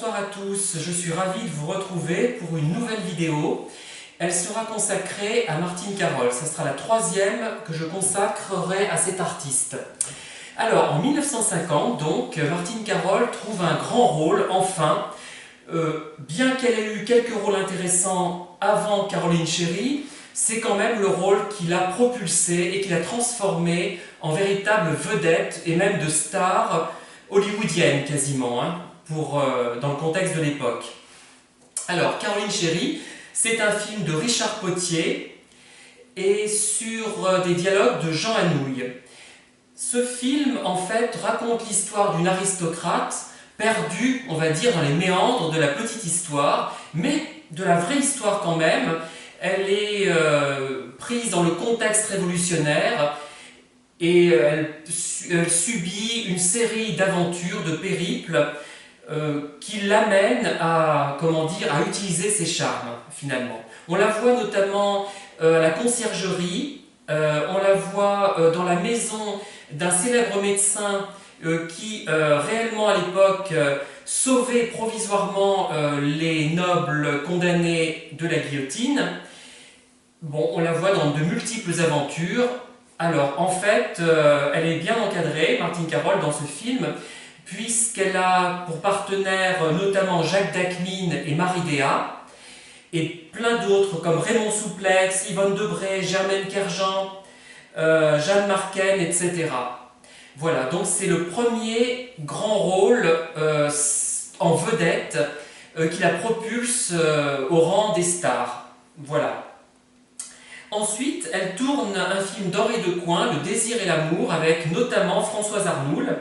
bonsoir à tous, je suis ravi de vous retrouver pour une nouvelle vidéo. Elle sera consacrée à Martine Carol, ce sera la troisième que je consacrerai à cet artiste. Alors, en 1950, donc, Martine Carol trouve un grand rôle, enfin, bien qu'elle ait eu quelques rôles intéressants avant Caroline Sherry, c'est quand même le rôle qui l'a propulsée et qui l'a transformée en véritable vedette et même de star hollywoodienne quasiment, hein, dans le contexte de l'époque. Alors, Caroline Sherry, c'est un film de Richard Potier et sur des dialogues de Jean Anouilh. Ce film, en fait, raconte l'histoire d'une aristocrate perdue, on va dire, dans les méandres de la petite histoire, mais de la vraie histoire quand même. Elle est prise dans le contexte révolutionnaire et elle subit une série d'aventures, de périples qui l'amènent à, à utiliser ses charmes, finalement. On la voit notamment à la conciergerie, on la voit dans la maison d'un célèbre médecin qui, réellement à l'époque, sauvait provisoirement les nobles condamnés de la guillotine. Bon, on la voit dans de multiples aventures. Alors, en fait, elle est bien encadrée, Martine Carol, dans ce film, puisqu'elle a pour partenaires notamment Jacques Dacmin et Marie Déa, et plein d'autres comme Raymond Souplex, Yvonne Debré, Germaine Kerjean, Jeanne Marquen, etc. Voilà, donc c'est le premier grand rôle en vedette qui la propulse au rang des stars. Voilà. Ensuite, elle tourne un film d'Henri Decoing, Le désir et l'amour, avec notamment Françoise Arnoul.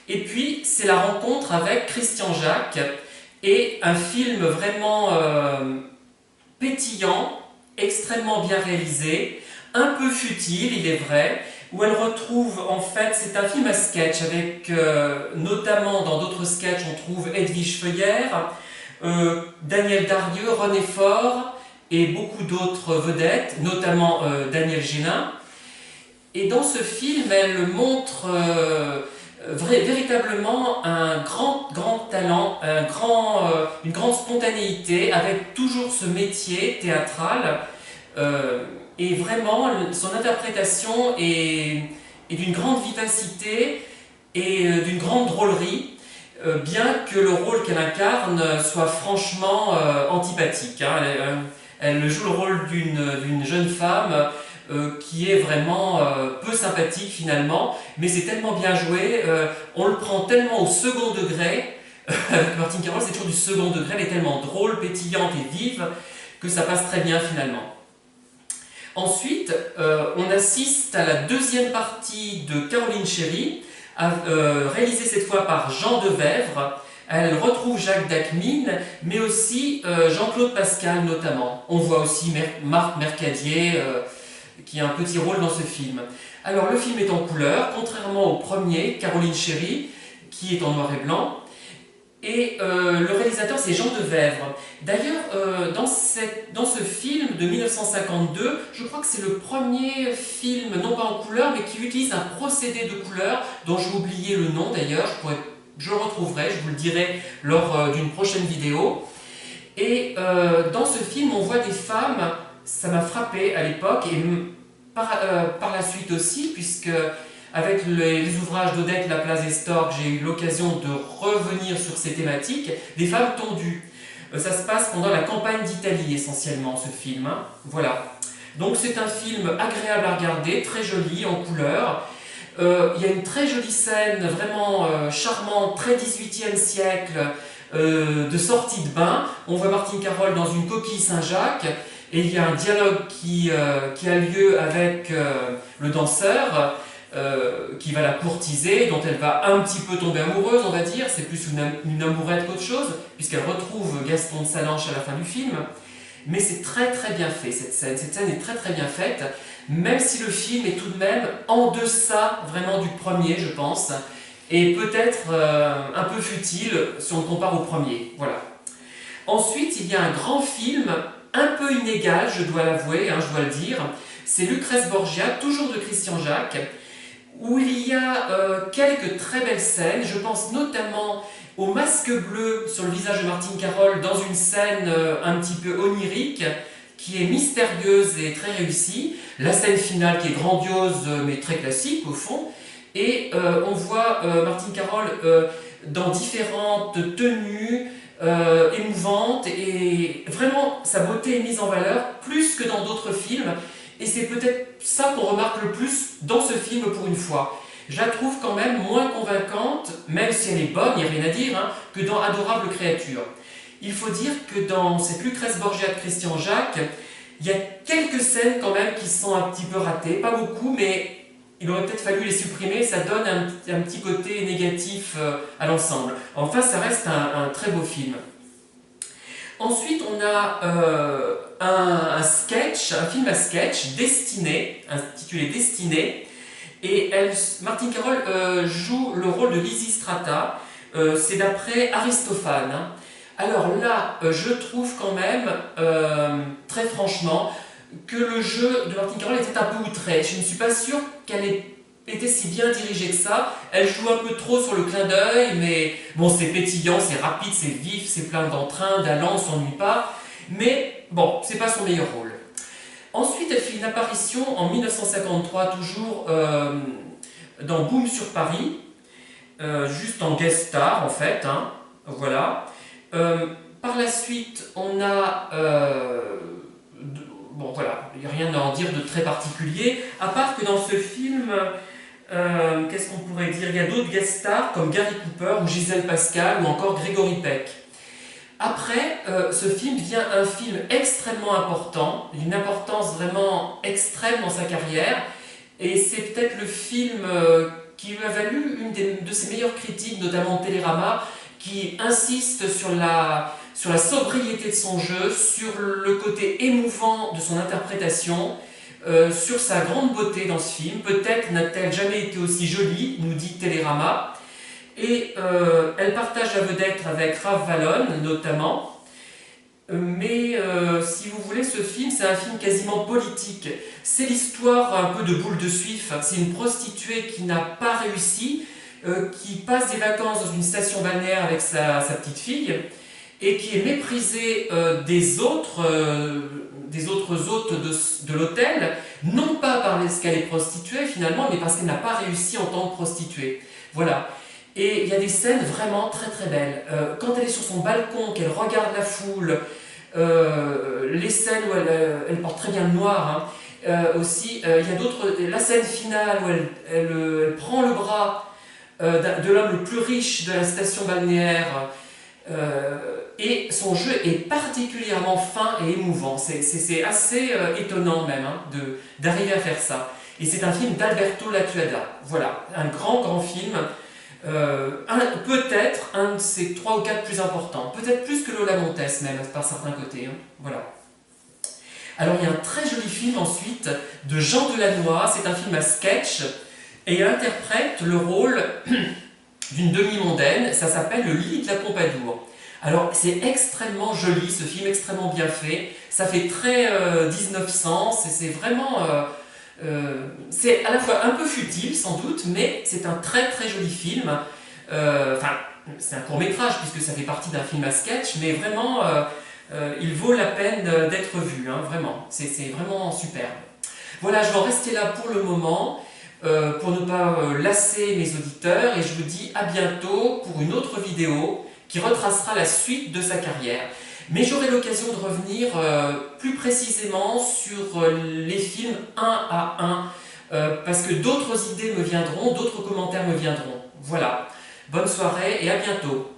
Et puis, c'est la rencontre avec Christian Jacques, et un film vraiment pétillant, extrêmement bien réalisé, un peu futile, il est vrai, où elle retrouve, en fait, c'est un film à sketch, avec notamment dans d'autres sketchs, on trouve Edwige Feuillère, Daniel Darieux, René Faure, et beaucoup d'autres vedettes, notamment Daniel Génin. Et dans ce film, elle montre véritablement un grand talent, une grande spontanéité, avec toujours ce métier théâtral. Et vraiment, son interprétation est d'une grande vivacité et d'une grande drôlerie, bien que le rôle qu'elle incarne soit franchement antipathique. Hein. Elle joue le rôle d'une jeune femme qui est vraiment peu sympathique finalement, mais c'est tellement bien joué, on le prend tellement au second degré, avec Martine Carol c'est toujours du second degré, elle est tellement drôle, pétillante et vive, que ça passe très bien finalement. Ensuite, on assiste à la deuxième partie de Caroline Sherry, réalisée cette fois par Jean Devèvre. Elle retrouve Jacques Dacmin, mais aussi Jean-Claude Pascal notamment. On voit aussi Marc Mercadier, qui a un petit rôle dans ce film. Alors le film est en couleur, contrairement au premier, Caroline Sherry, qui est en noir et blanc. Et le réalisateur, c'est Jean Devèvre. D'ailleurs, dans ce film de 1952, je crois que c'est le premier film, non pas en couleur, mais qui utilise un procédé de couleur, dont j'ai oublié le nom d'ailleurs, je le retrouverai, je vous le dirai lors d'une prochaine vidéo. Et dans ce film, on voit des femmes, ça m'a frappé à l'époque, et par la suite aussi, puisque avec les ouvrages d'Odette Laplace-Estorque, j'ai eu l'occasion de revenir sur ces thématiques, des femmes tondues. Ça se passe pendant la campagne d'Italie essentiellement, ce film. Hein. Voilà. Donc c'est un film agréable à regarder, très joli, en couleur. Il y a une très jolie scène, vraiment charmante, très 18e siècle, de sortie de bain. On voit Martine Carol dans une coquille Saint-Jacques, et il y a un dialogue qui a lieu avec le danseur, qui va la courtiser, dont elle va un petit peu tomber amoureuse, on va dire. C'est plus une amourette qu'autre chose, puisqu'elle retrouve Gaston de Salanches à la fin du film. Mais c'est très très bien fait, cette scène. Cette scène est très très bien faite, même si le film est tout de même en deçà vraiment du premier, je pense, et peut-être un peu futile si on le compare au premier. Voilà. Ensuite, il y a un grand film, un peu inégal, je dois l'avouer, hein, je dois le dire. C'est Lucrèce Borgia, toujours de Christian Jacques, où il y a quelques très belles scènes. Je pense notamment au masque bleu sur le visage de Martine Carol dans une scène un petit peu onirique, qui est mystérieuse et très réussie. La scène finale qui est grandiose mais très classique au fond. Et on voit Martine Carol dans différentes tenues émouvantes, et vraiment sa beauté est mise en valeur plus que dans d'autres films. Et c'est peut-être ça qu'on remarque le plus dans ce film pour une fois. Je la trouve quand même moins convaincante, même si elle est bonne, il n'y a rien à dire, hein, que dans Adorable créature. Il faut dire que dans cette Lucrèce Borgia de Christian Jacques, il y a quelques scènes quand même qui sont un petit peu ratées, pas beaucoup, mais il aurait peut-être fallu les supprimer, ça donne un petit côté négatif à l'ensemble. Enfin, ça reste un très beau film. Ensuite, on a un sketch, un film à sketch, Destinée, intitulé Destinée, et Martine Carol joue le rôle de Lysistrata. C'est d'après Aristophane, hein. Alors là, je trouve quand même, très franchement, que le jeu de Martine Carol était un peu outré. Je ne suis pas sûre qu'elle ait été si bien dirigée que ça. Elle joue un peu trop sur le clin d'œil, mais bon, c'est pétillant, c'est rapide, c'est vif, c'est plein d'entrain, d'allant, on s'ennuie pas. Mais bon, c'est pas son meilleur rôle. Ensuite, elle fait une apparition en 1953, toujours dans Boom sur Paris, juste en guest star en fait, hein, voilà. Par la suite, on a bon voilà, il n'y a rien à en dire de très particulier, à part que dans ce film, qu'est-ce qu'on pourrait dire, il y a d'autres guest stars comme Gary Cooper ou Gisèle Pascal ou encore Grégory Peck. Après, ce film devient un film extrêmement important, d'une importance vraiment extrême dans sa carrière, et c'est peut-être le film qui lui a valu une de ses meilleures critiques, notamment Télérama, qui insiste sur la sobriété de son jeu, sur le côté émouvant de son interprétation, sur sa grande beauté dans ce film. Peut-être n'a-t-elle jamais été aussi jolie, nous dit Télérama. Et elle partage la vedette avec Rav Vallon, notamment. Mais si vous voulez, ce film, c'est un film quasiment politique. C'est l'histoire un peu de Boule de Suif. C'est une prostituée qui n'a pas réussi, qui passe des vacances dans une station balnéaire avec sa petite fille, et qui est méprisée des autres hôtes de l'hôtel, non pas parce qu'elle est prostituée finalement, mais parce qu'elle n'a pas réussi en tant que prostituée. Voilà. Et il y a des scènes vraiment très très belles. Quand elle est sur son balcon, qu'elle regarde la foule, les scènes où elle porte très bien le noir, hein, aussi, il y a d'autres. La scène finale où elle prend le bras de l'homme le plus riche de la station balnéaire, et son jeu est particulièrement fin et émouvant. C'est assez étonnant même, hein, d'arriver à faire ça. Et c'est un film d'Alberto Latuada. Voilà, un grand film. Peut-être un de ces 3 ou 4 plus importants, peut-être plus que Lola Montes même par certains côtés, hein. Voilà. Alors il y a un très joli film ensuite de Jean Delannoy, c'est un film à sketch, et il interprète le rôle d'une demi-mondaine, ça s'appelle Le lit de la Pompadour. Alors c'est extrêmement joli ce film, extrêmement bien fait, ça fait très 1900, c'est vraiment... c'est à la fois un peu futile sans doute, mais c'est un très très joli film. Enfin, c'est un court-métrage puisque ça fait partie d'un film à sketch, mais vraiment, il vaut la peine d'être vu, hein, vraiment. C'est vraiment superbe. Voilà, je vais en rester là pour le moment, pour ne pas lasser mes auditeurs, et je vous dis à bientôt pour une autre vidéo qui retracera la suite de sa carrière. Mais j'aurai l'occasion de revenir plus précisément sur les films un à un, parce que d'autres idées me viendront, d'autres commentaires me viendront. Voilà, bonne soirée et à bientôt.